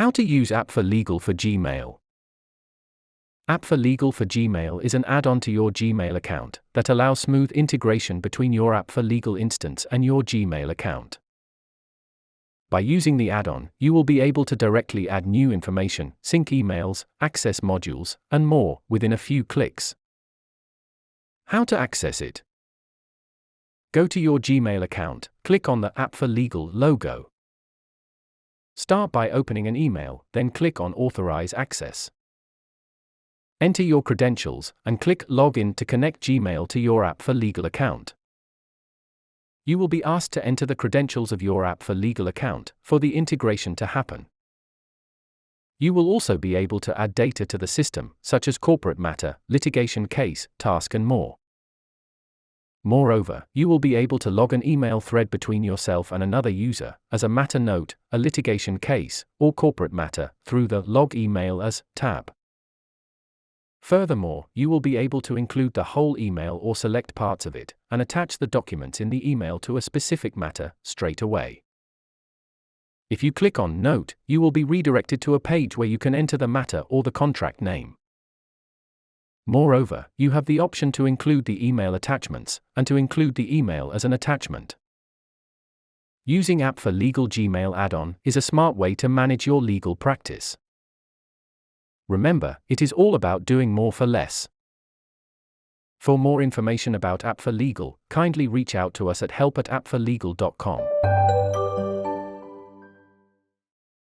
How to use App4Legal for Gmail. App4Legal for Gmail is an add-on to your Gmail account that allows smooth integration between your App4Legal instance and your Gmail account. By using the add-on, you will be able to directly add new information, sync emails, access modules, and more within a few clicks. How to access it? Go to your Gmail account, click on the App4Legal logo. Start by opening an email, then click on Authorize Access. Enter your credentials, and click Login to connect Gmail to your App4Legal account. You will be asked to enter the credentials of your App4Legal account for the integration to happen. You will also be able to add data to the system, such as corporate matter, litigation case, task, and more. Moreover, you will be able to log an email thread between yourself and another user, as a matter note, a litigation case, or corporate matter, through the Log Email As tab. Furthermore, you will be able to include the whole email or select parts of it, and attach the documents in the email to a specific matter, straight away. If you click on Note, you will be redirected to a page where you can enter the matter or the contract name. Moreover, you have the option to include the email attachments, and to include the email as an attachment. Using App4Legal Gmail add-on is a smart way to manage your legal practice. Remember, it is all about doing more for less. For more information about App4Legal, kindly reach out to us at help@app4legal.com.